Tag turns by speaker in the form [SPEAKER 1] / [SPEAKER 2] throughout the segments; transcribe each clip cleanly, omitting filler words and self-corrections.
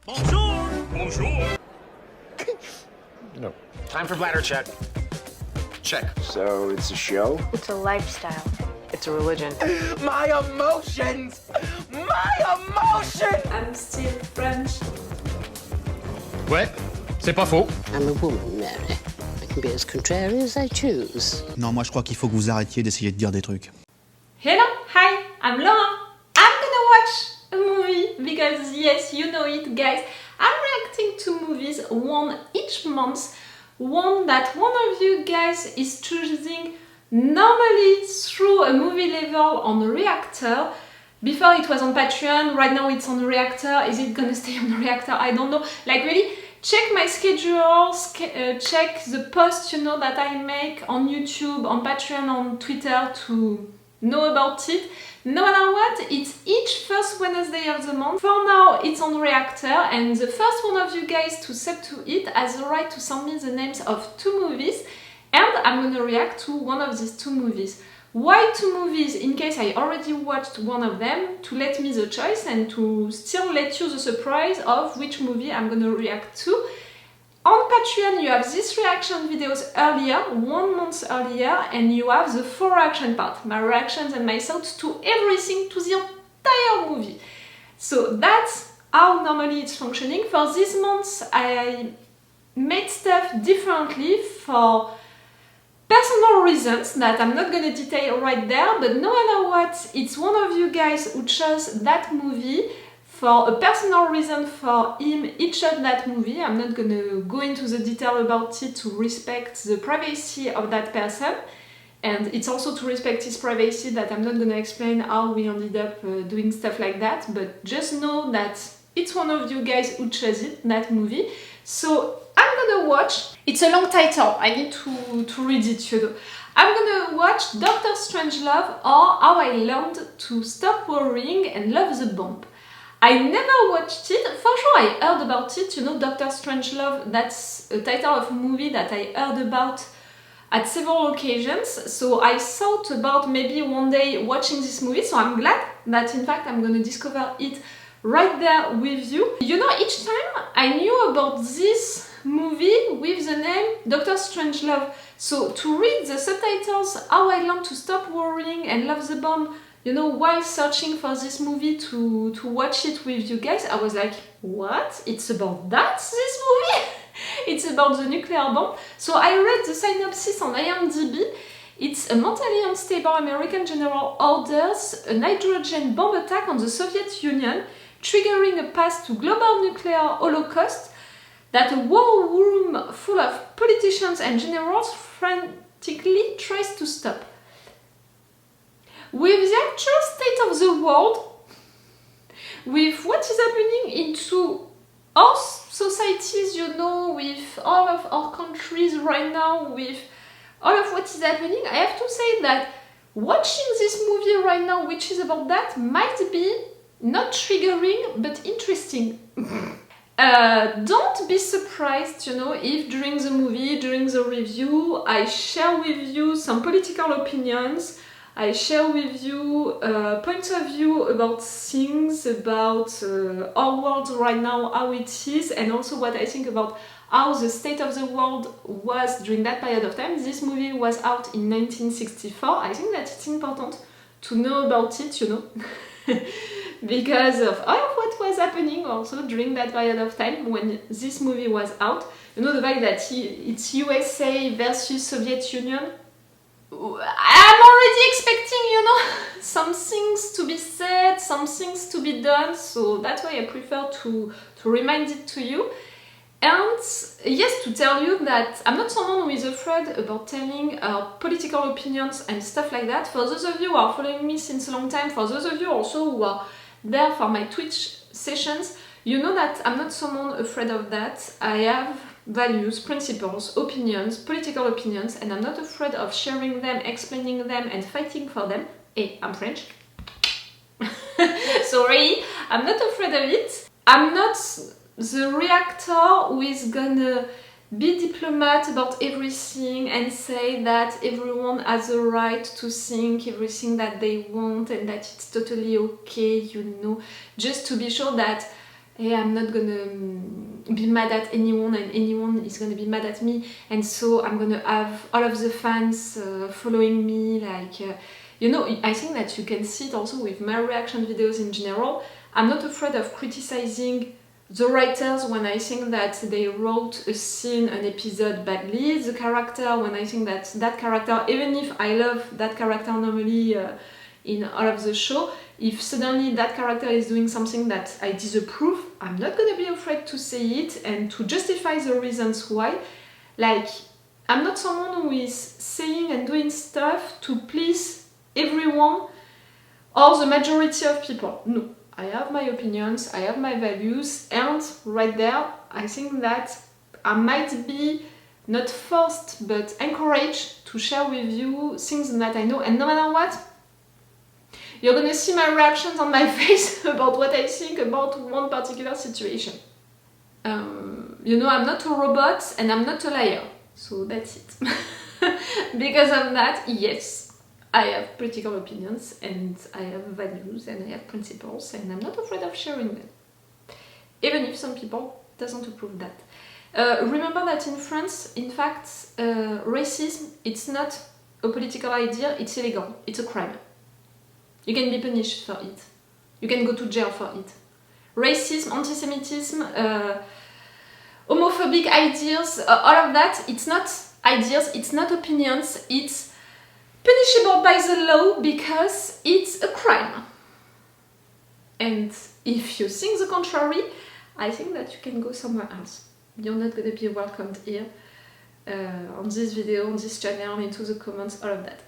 [SPEAKER 1] Bonjour! Bonjour!
[SPEAKER 2] No.
[SPEAKER 1] Time for bladder check. Check.
[SPEAKER 2] So it's a show?
[SPEAKER 3] It's a lifestyle.
[SPEAKER 4] It's a religion.
[SPEAKER 2] My emotions! My emotions!
[SPEAKER 5] I'm still French.
[SPEAKER 1] Ouais, c'est pas faux.
[SPEAKER 6] I'm a woman, Mary. I can be as contrary as I choose.
[SPEAKER 7] Non, moi je crois qu'il faut que vous arrêtiez d'essayer de dire des trucs.
[SPEAKER 5] Hello, hi, I'm Laura. I'm gonna watch a movie because yes, you know it, guys. I'm reacting to movies, one each month, one that one of you guys is choosing normally through a movie level on Reactor. Before it was on Patreon, right now it's on Reactor. Is it gonna stay on Reactor? I don't know. Like really, check my schedule, check the posts, you know, that I make on YouTube, on Patreon, on Twitter to know about it. No matter what, it's each first Wednesday of the month. For now, it's on Reactor, and the first one of you guys to sub to it has the right to send me the names of 2 movies, and I'm gonna react to one of these 2 movies. Why 2 movies? In case I already watched one of them, to let me the choice and to still let you the surprise of which movie I'm gonna react to. On Patreon, you have these reaction videos earlier, 1 month earlier, and you have the full reaction part, my reactions and my thoughts to everything, to the entire movie. So that's how normally it's functioning. For this month, I made stuff differently for personal reasons that I'm not gonna detail right there, but no matter what, it's one of you guys who chose that movie. For a personal reason for him, he chose that movie. I'm not gonna go into the detail about it to respect the privacy of that person. And it's also to respect his privacy that I'm not gonna explain how we ended up doing stuff like that. But just know that it's one of you guys who chose it, that movie. So I'm gonna watch. It's a long title. I need to read it, you know. I'm gonna watch Doctor Strangelove, or How I Learned to Stop Worrying and Love the Bomb. I never watched it. For sure I heard about it, you know, Doctor Strangelove, that's a title of a movie that I heard about at several occasions. So I thought about maybe one day watching this movie, so I'm glad that in fact I'm gonna discover it right there with you. You know, each time I knew about this movie with the name Doctor Strangelove. So to read the subtitles, How I Learned to Stop Worrying and Love the Bomb, you know, while searching for this movie to watch it with you guys, I was like, what? It's about that, this movie? It's about the nuclear bomb. So I read the synopsis on IMDb. It's a mentally unstable American general orders a nitrogen bomb attack on the Soviet Union, triggering a path to global nuclear holocaust that a war room full of politicians and generals frantically tries to stop. With the actual state of the world, with what is happening into our societies, you know, with all of our countries right now, with all of what is happening, I have to say that watching this movie right now, which is about that, might be not triggering, but interesting. Don't be surprised, you know, if during the movie, during the review, I share with you some political opinions, I share with you points of view about things, about our world right now, how it is, and also what I think about how the state of the world was during that period of time. This movie was out in 1964. I think that it's important to know about it, you know, because of all of what was happening also during that period of time when this movie was out. You know, the fact that it's USA versus Soviet Union. I'm already expecting, you know, some things to be said, some things to be done, so that's why I prefer to remind it to you. And yes, to tell you that I'm not someone who is afraid about telling political opinions and stuff like that. For those of you who are following me since a long time, for those of you also who are there for my Twitch sessions, you know that I'm not someone afraid of that. I have values, principles, opinions, political opinions, and I'm not afraid of sharing them, explaining them, and fighting for them. Hey, I'm French. Sorry, I'm not afraid of it. I'm not the reactor who is gonna be diplomat about everything and say that everyone has a right to think everything that they want and that it's totally okay, you know, just to be sure that hey, I'm not gonna be mad at anyone and anyone is gonna be mad at me, and so I'm gonna have all of the fans following me, like, you know, I think that you can see it also with my reaction videos in general. I'm not afraid of criticizing the writers when I think that they wrote a scene, an episode badly, the character when I think that that character, even if I love that character normally in all of the show, if suddenly that character is doing something that I disapprove, I'm not gonna be afraid to say it and to justify the reasons why. Like, I'm not someone who is saying and doing stuff to please everyone or the majority of people. No. I have my opinions, I have my values, and right there, I think that I might be not forced but encouraged to share with you things that I know, and no matter what, you're gonna see my reactions on my face about what I think about one particular situation. You know, I'm not a robot and I'm not a liar, so that's it. Because of that, yes, I have political opinions and I have values and I have principles and I'm not afraid of sharing them. Even if some people doesn't approve that. Remember that in France, in fact, racism, it's not a political idea, it's illegal, it's a crime. You can be punished for it. You can go to jail for it. Racism, anti-Semitism, homophobic ideas, all of that, it's not ideas, it's not opinions, it's punishable by the law because it's a crime. And if you think the contrary, I think that you can go somewhere else. You're not going to be welcomed here on this video, on this channel, into the comments, all of that.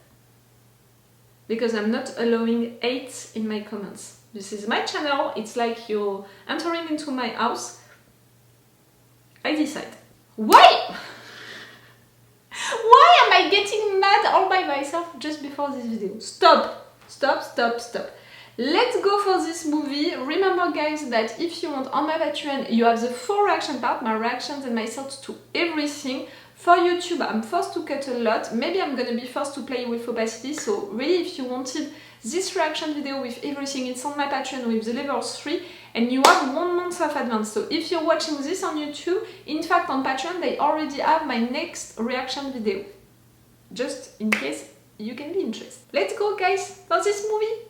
[SPEAKER 5] Because I'm not allowing hate in my comments. This is my channel, it's like you're entering into my house. I decide. Why? Why am I getting mad all by myself just before this video? Stop! Stop, stop, stop. Let's go for this movie. Remember, guys, that if you want on my Patreon, you have the full reaction part, my reactions and my thoughts to everything. For YouTube, I'm forced to cut a lot. Maybe I'm gonna be forced to play with opacity. So really, if you wanted this reaction video with everything, it's on my Patreon with the level 3. And you have 1 month of advance. So if you're watching this on YouTube, in fact on Patreon, they already have my next reaction video. Just in case you can be interested. Let's go, guys, for this movie.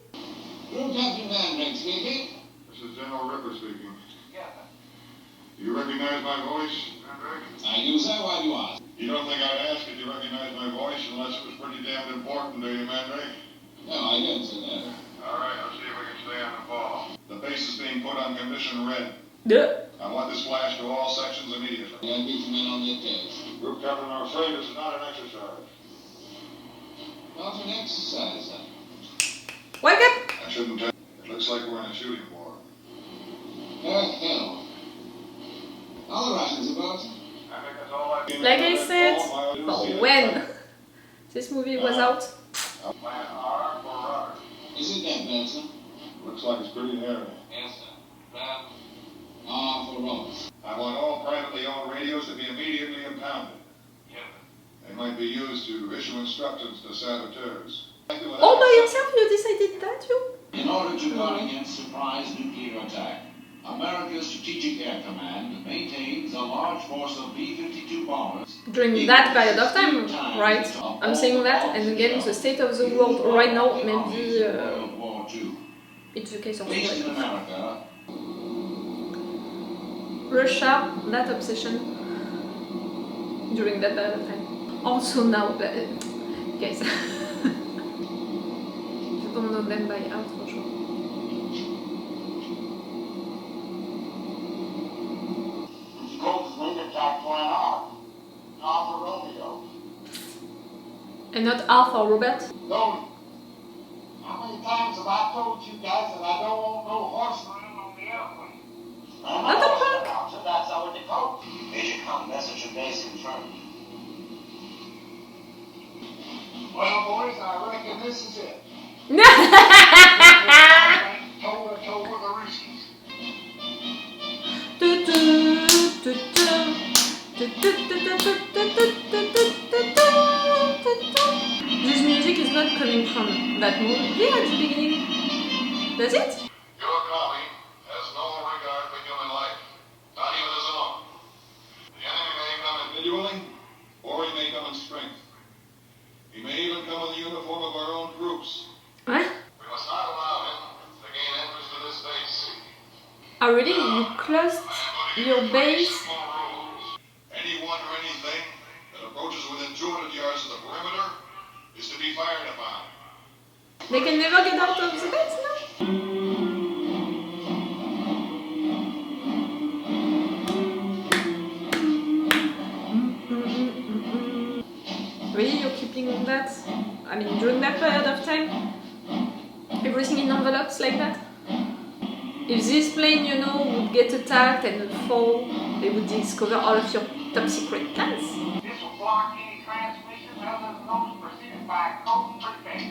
[SPEAKER 3] You're Captain Van Dyke speaking.
[SPEAKER 4] This is General Ripper speaking. Yeah. Do you recognize my voice?
[SPEAKER 3] I do, sir. Why do you ask?
[SPEAKER 4] You don't think I'd ask if you recognize my voice unless it was pretty damn important, do you, Mandrake?
[SPEAKER 3] No, I don't, sir. No.
[SPEAKER 4] All right, let's see if we can stay on the ball. The base is being put on condition red.
[SPEAKER 5] Yeah.
[SPEAKER 4] I want this flash to all sections immediately.
[SPEAKER 3] I'll be some men on the case.
[SPEAKER 4] Group Captain, I'm afraid this is not an exercise.
[SPEAKER 3] Not an exercise, sir.
[SPEAKER 5] Wake up!
[SPEAKER 4] I shouldn't tell you. It looks like we're in a shooting war.
[SPEAKER 3] Oh, hell. Are the Russians about?
[SPEAKER 4] I think that's all I can.
[SPEAKER 5] Like I said, for when this movie was out.
[SPEAKER 4] Plan R for rudder.
[SPEAKER 3] Is it that bad, sir?
[SPEAKER 4] Looks like it's pretty hairy.
[SPEAKER 3] Yes, sir. Plan R for Roberts.
[SPEAKER 4] I want all privately owned radios to be immediately impounded.
[SPEAKER 3] Yeah.
[SPEAKER 4] They might be used to issue instructions to saboteurs.
[SPEAKER 5] All by yourself, you decided that, you?
[SPEAKER 8] In order to guard against surprise nuclear attack, America's Strategic Air Command maintains a large force of B-52 bombers.
[SPEAKER 5] During that period of time, right? I'm saying that, and again, the state of the world right now, maybe
[SPEAKER 8] World War II.
[SPEAKER 5] it's the case of
[SPEAKER 8] Based in
[SPEAKER 5] right now.
[SPEAKER 8] America,
[SPEAKER 5] Russia, that obsession during that period of time. Also now, guys, you don't know them by heart for sure.
[SPEAKER 3] Coach wing attack Plan R. R for Romeo.
[SPEAKER 5] And not R for Robert.
[SPEAKER 3] Don't. How many times have I told you guys that I don't want no horsemen on the airplane?
[SPEAKER 5] Not a punk.
[SPEAKER 3] So that's our default. Major Com, message of base confirmed. Well, boys, I reckon this is it. Toe to toe with the Ruskies.
[SPEAKER 5] This music is not coming from that movie at the beginning. Does it?
[SPEAKER 4] Your colleague has no regard for human
[SPEAKER 5] trust your base.
[SPEAKER 4] Anyone or anything that approaches within 200 yards of the perimeter is to be fired upon.
[SPEAKER 5] They can never get out of the base, no? Really, you're keeping that? I mean, during that period of time? Everything in envelopes like that? If this plane, you know, would get attacked and fall, they would discover all of your top secret plans.
[SPEAKER 3] This will block any transmissions other than those preceded by a code prefix.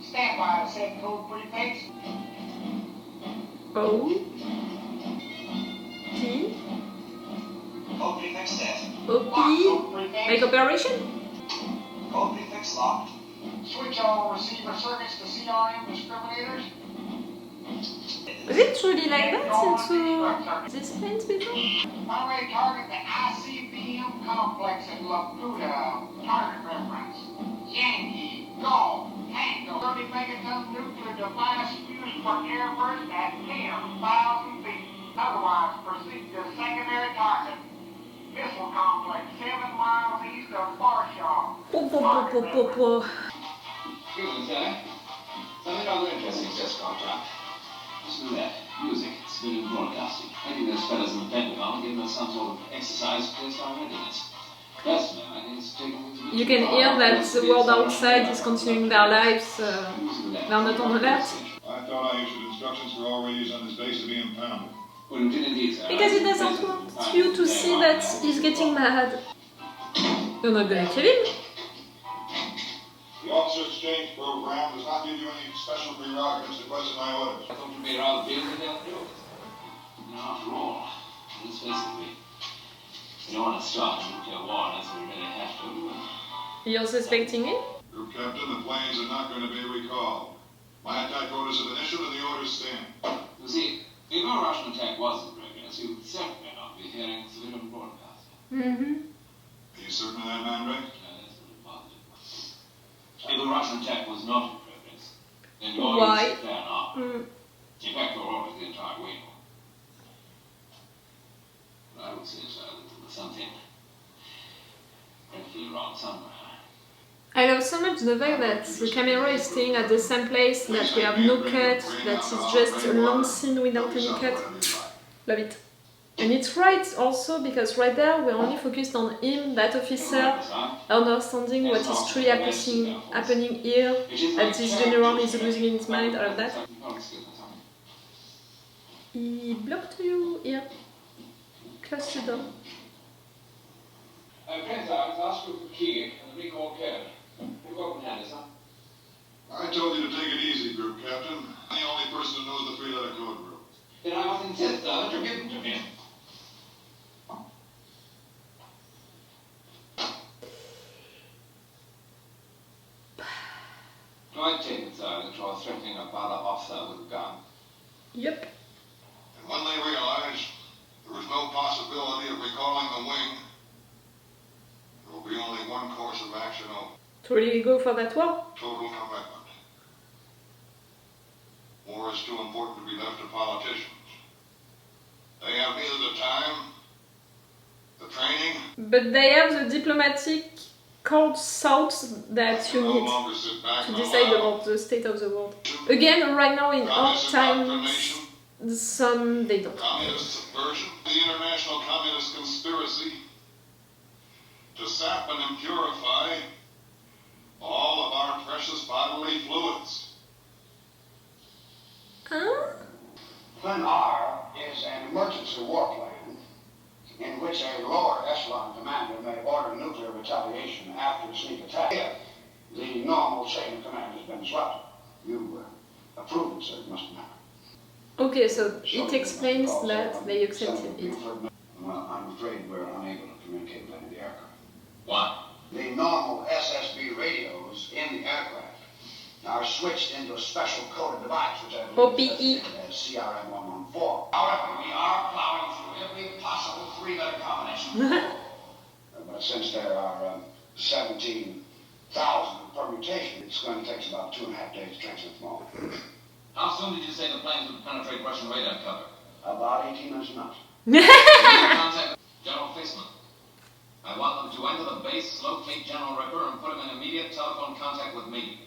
[SPEAKER 3] Stand by the said code prefix.
[SPEAKER 5] O P
[SPEAKER 8] Code prefix set.
[SPEAKER 5] O P make operation?
[SPEAKER 8] Code prefix locked.
[SPEAKER 3] Switch all receiver circuits to CRM discriminators.
[SPEAKER 5] Was it truly like that into these planes before?
[SPEAKER 3] Primary target the ICBM complex at Laputa. Target reference. Yankee, Golf, Tango. 30 megaton nuclear device used for airburst at 10,000 feet. Otherwise, proceed to secondary target. Missile complex 7 miles east of Warsaw.
[SPEAKER 8] Excuse me, sir. Something rather interesting just caught up. Listen to that. Music. Civilian broadcasting. I think those fellas in the Pentagon are giving us some sort of exercise to test our readiness. Personally, I think it's taking...
[SPEAKER 5] You can hear that the world outside is continuing their lives. They're not on alert.
[SPEAKER 4] I thought I issued instructions for all radios on this base to be impounded.
[SPEAKER 8] Well, you did indeed, sir.
[SPEAKER 5] Because he doesn't want you to see that he's getting mad. You're not gonna kill him.
[SPEAKER 4] The officer exchange program does not give you any special prerogatives to question my orders.
[SPEAKER 8] I thought you'd be rather deal with the other. You know, after all, let's face it, we don't want to start a nuclear war unless we really have to.
[SPEAKER 5] You're suspecting him?
[SPEAKER 4] Group Captain, the planes are not going to be recalled. My attack orders have been issued and the orders stand.
[SPEAKER 8] You see, if our Russian attack was in progress, you would certainly not be hearing civilian broadcasting.
[SPEAKER 5] Mm-hmm.
[SPEAKER 4] Are you certain of that, man, Rick?
[SPEAKER 8] That's a little positive. If the Russian attack was not in progress, then your
[SPEAKER 5] Why?
[SPEAKER 8] use of fair enough. In fact, your orders the entire wing. But I would say, sir, that there was something dreadfully wrong somewhere.
[SPEAKER 5] I love so much the fact that the camera is staying at the same place, that we have no cut, that it's just a long scene without any cut. Love it. And it's right also because right there we're only focused on him, that officer, understanding what is truly happening here, that this general is losing his mind, all of that. He blocked you here. Close the door.
[SPEAKER 8] Prince, I was asked you for the key and the recall code. You've got one hand, son.
[SPEAKER 4] I told you to take it easy, Group Captain. I'm the only person who knows the three-letter code group.
[SPEAKER 8] Then I must insist, sir, that you give them to me. I take it, sir, that you're threatening a father officer with a gun.
[SPEAKER 5] Yep.
[SPEAKER 4] And when they realized there was no possibility of recalling the wing, there will be only one course of action open.
[SPEAKER 5] To really go for that war?
[SPEAKER 4] Total commitment. War is too important to be left to politicians. They have neither the time, the training,
[SPEAKER 5] But they have the diplomatic cold thoughts that you
[SPEAKER 4] no
[SPEAKER 5] need
[SPEAKER 4] longer sit back
[SPEAKER 5] to
[SPEAKER 4] and
[SPEAKER 5] decide
[SPEAKER 4] allow
[SPEAKER 5] about the state of the world. Again, right now in our
[SPEAKER 4] communist
[SPEAKER 5] times,
[SPEAKER 4] indoctrination,
[SPEAKER 5] some they don't.
[SPEAKER 4] communist subversion, the international communist conspiracy to sap and impurify all of our precious bodily fluids.
[SPEAKER 5] Huh?
[SPEAKER 3] Plan R is an emergency war plan in which a lower echelon commander may order nuclear retaliation after a sneak attack if the normal chain of command has been disrupted. You approve it, sir, it must matter.
[SPEAKER 5] Okay, so it explains that they accepted it.
[SPEAKER 3] Well, I'm afraid we're unable to communicate with any of the aircraft.
[SPEAKER 8] Why?
[SPEAKER 3] The normal SSB radios in the aircraft are switched into a special coded device, which I believe is as CRM-114. However, we are plowing through every possible three-letter combination. But since there are 17,000 permutations, it's going to take us about 2.5 days to transmit them all.
[SPEAKER 8] How soon did you say the planes would penetrate Russian radar cover? About 18 months a month.
[SPEAKER 9] Contact General Faceman. I want them to enter the base, locate General Ripper, and put him in immediate telephone contact with me.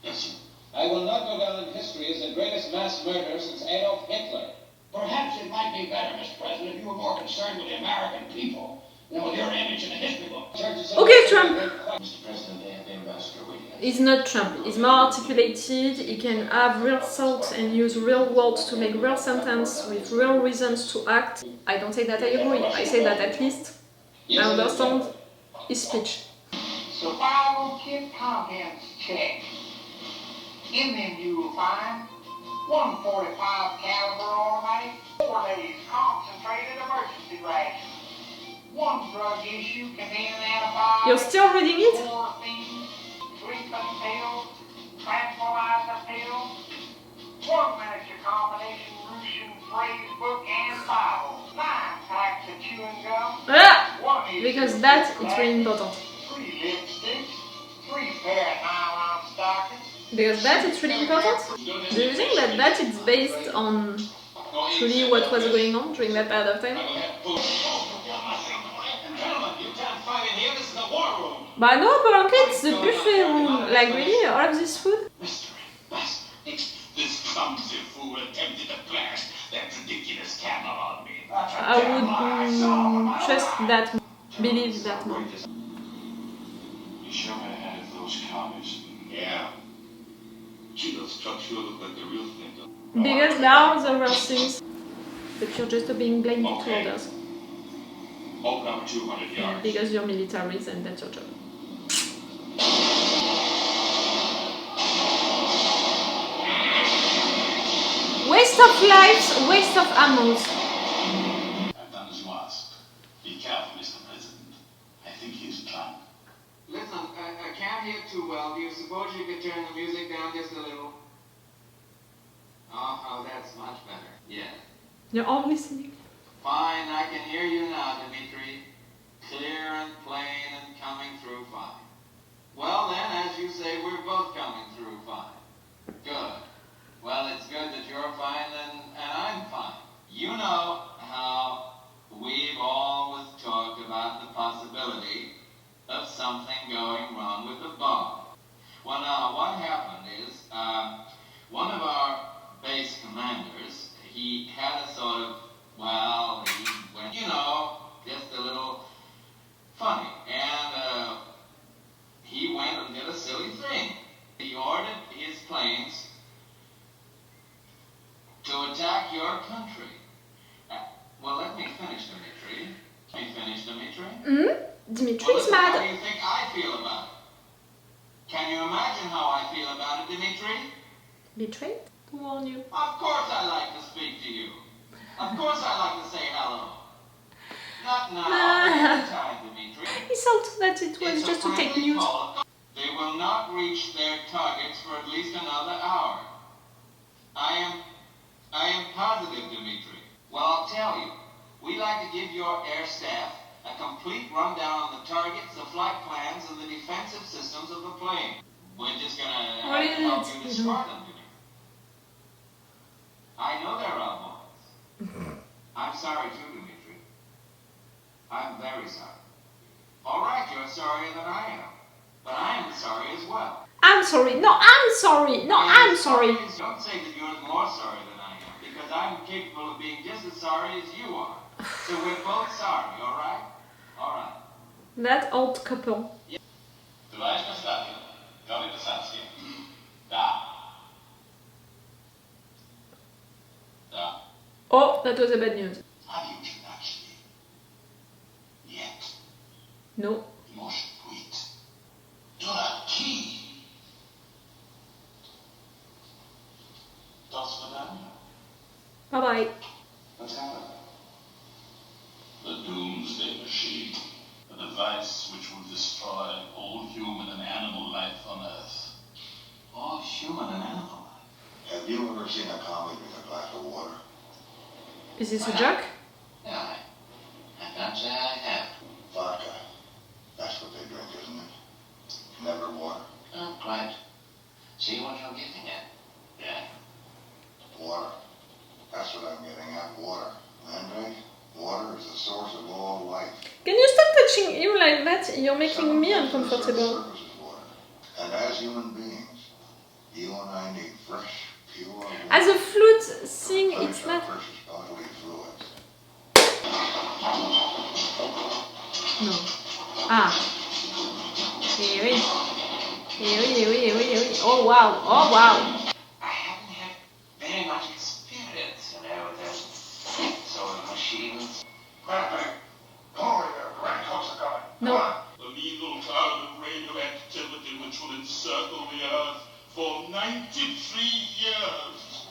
[SPEAKER 8] Yes, sir.
[SPEAKER 10] I will not go down in history as the greatest mass murderer since Adolf Hitler.
[SPEAKER 3] Perhaps it might be better, Mr. President, if you were more concerned with the American people than with your image in the history book.
[SPEAKER 5] Okay, Trump.
[SPEAKER 8] Mr. President, they have the ambassador waiting.
[SPEAKER 5] He's not Trump. He's more articulated. He can have real thoughts and use real words to make real sentences with real reasons to act. I don't say that I agree. I say that at least I understand his speech.
[SPEAKER 3] Survival kit contents check. In them you will find 145 caliber automatic, 4 days concentrated emergency ration, 1 drug issue containing antibiotics.
[SPEAKER 5] You're still reading it?
[SPEAKER 3] 4 things, treatment pills, tranquilizer pills, 1 miniature combination Russian phrase book and Bible, 9 packs of chewing gum,
[SPEAKER 5] Ah!
[SPEAKER 3] 1 issue
[SPEAKER 5] Because that is really important.
[SPEAKER 3] 3 lipsticks, 3 pair of nylon stockings.
[SPEAKER 5] Because that is really important. Do you think that is based on truly what was going on during that period of time? But no, apparently it's the buffet room. Like really, all of this food?
[SPEAKER 4] This clumsy fool attempted to blast that ridiculous camera on me.
[SPEAKER 5] I would trust that, believe that more.
[SPEAKER 8] You sure had ahead of those cowards?
[SPEAKER 4] Yeah. Gee, those trucks sure look like the real thing, though.
[SPEAKER 5] Because there are the real things, but you're just being blinded to others.
[SPEAKER 4] Open up 200 yards.
[SPEAKER 5] Because you're militaries and that's your job. Waste of lives, waste of ammo.
[SPEAKER 4] I've done as you asked. Be careful, Mr. President. I think he's drunk.
[SPEAKER 10] Listen, I can't hear too well. Do you suppose you could turn the music down just a little? Oh, that's much better. Yeah.
[SPEAKER 5] You're all listening.
[SPEAKER 10] Fine, I can hear you now, Dimitri. Clear and plain and coming through fine. Well then, as you say, we're both coming through fine. Good. Well, it's good that you're fine and I'm fine. You know how we've always talked about the possibility of something going wrong with the bomb. Well, now, what happened is, one of our base commanders, he had a sort of, well, he went, you know, just a little funny. And he went and did a silly thing. He ordered his planes to attack your country. Well, let me finish, Dimitri. Let me finish, Dimitri.
[SPEAKER 5] Dimitri is
[SPEAKER 10] How
[SPEAKER 5] mad.
[SPEAKER 10] do you think I feel about it? Can you imagine how I feel about it, Dimitri?
[SPEAKER 5] Betrayed? To warn you.
[SPEAKER 10] Of course I like to speak to you. Of course I like to say hello. Not now, but any time, Dimitri.
[SPEAKER 5] He thought that it was
[SPEAKER 10] It's
[SPEAKER 5] just
[SPEAKER 10] a
[SPEAKER 5] to take
[SPEAKER 10] friendly
[SPEAKER 5] news.
[SPEAKER 10] call. They will not reach their targets for at least another hour. I am positive, Dimitri. Well, I'll tell you. We like to give your air staff a complete rundown on the targets, the flight plans, and the defensive systems of the plane. We're just gonna
[SPEAKER 5] What is
[SPEAKER 10] help
[SPEAKER 5] it?
[SPEAKER 10] you destroy them, Dimitri. I know they're our boys. I'm sorry too, Dimitri. I'm very sorry. All right, you're sorrier than I am. But I am sorry as well.
[SPEAKER 5] I'm sorry. No, I'm sorry. No, I'm sorry.
[SPEAKER 10] Don't say that you're more sorry than I am, because I'm capable of being just as sorry as you are. So we're both sorry, all right? All right.
[SPEAKER 5] That old couple.
[SPEAKER 4] Tоварищ Константин, Johnny Посадский. Да. Да.
[SPEAKER 5] Oh, that was a bad news.
[SPEAKER 4] Have you actually? Yet.
[SPEAKER 5] No.
[SPEAKER 4] Может быть. Дураки. До свидания.
[SPEAKER 5] Bye bye.
[SPEAKER 4] What's happened? The Doomsday Machine. A device which will destroy all human and animal life on Earth.
[SPEAKER 10] All human and animal life.
[SPEAKER 4] Have you ever seen a comic with a glass of water?
[SPEAKER 5] Is this a joke?
[SPEAKER 10] Yeah, I can't say I have.
[SPEAKER 4] Vodka. That's what they drink, isn't it? Never water.
[SPEAKER 10] Not quite. See what you're getting at. Yeah.
[SPEAKER 4] Water. That's what I'm getting at, water. Mandrake, water is the source of all life.
[SPEAKER 5] Can you stop touching him like that? You're making me uncomfortable.
[SPEAKER 4] And as human beings, you and I need fresh, pure water.
[SPEAKER 5] As a flute thing, it's not...
[SPEAKER 4] Precious bodily fluids.
[SPEAKER 5] No. Ah. Eh oui. Eh oui, eh oui, eh oui, eh oui. Oh wow, oh wow.
[SPEAKER 8] I haven't had very much experience, you know, with those sort of machines.
[SPEAKER 5] No.
[SPEAKER 4] The lethal cloud of radioactivity which will encircle the Earth for 93 years.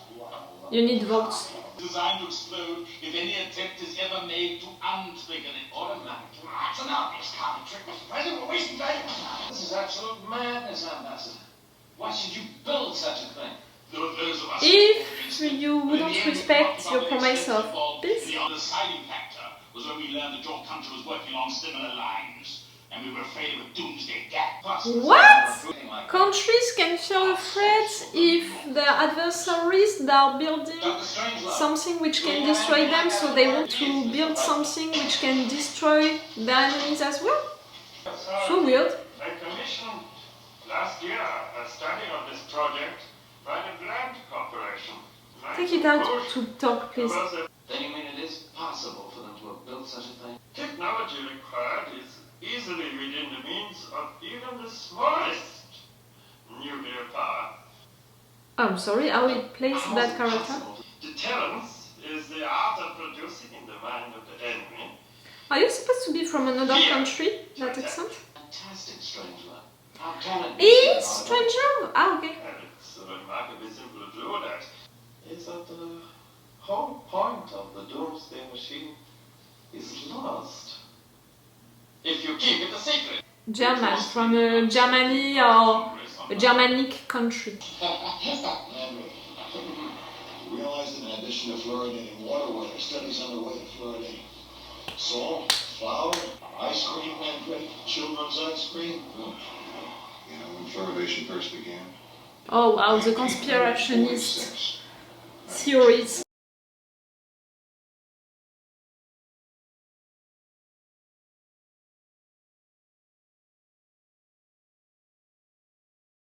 [SPEAKER 5] You need votes.
[SPEAKER 4] Designed to explode if any attempt is ever made to untrigger it automatically. It's an obvious carbon trick, Mr. President. We're wasting time.
[SPEAKER 8] This is absolute madness, Ambassador. Why should you build such a thing?
[SPEAKER 4] There are those of us
[SPEAKER 5] If you wouldn't respect your promise of peace,
[SPEAKER 4] the deciding factor was when we learned that your country was working along similar lines, and we were afraid of a doomsday gap.
[SPEAKER 5] what? Countries can feel afraid if their adversaries are building something which can destroy them, so they want to build something which can destroy their enemies as well? So weird.
[SPEAKER 4] I commissioned last year a study of this project by the Bland Corporation.
[SPEAKER 5] Take it out to talk, please.
[SPEAKER 8] Then you mean it is possible for them to have built such a thing?
[SPEAKER 4] Technology required is easily within the means of even the smallest nuclear power.
[SPEAKER 5] I'm sorry, how we place that character?
[SPEAKER 4] Deterrence is the art of producing in the mind of the enemy.
[SPEAKER 5] Are you supposed to be from another country, that accent?
[SPEAKER 8] Fantastic, Strangelove. How can it
[SPEAKER 5] Is Strangelove? Ah, okay.
[SPEAKER 4] And it's remarkably simple to do that. Is that the whole point of the doomsday machine is lost. If you keep it a secret.
[SPEAKER 5] German, from Germany or a Germanic country.
[SPEAKER 4] Realize that in addition to fluoridating water, there are studies underway to fluoridate salt, flour, ice cream, and children's ice cream. You know when fluoridation first began?
[SPEAKER 5] Oh wow, the conspirationist theories.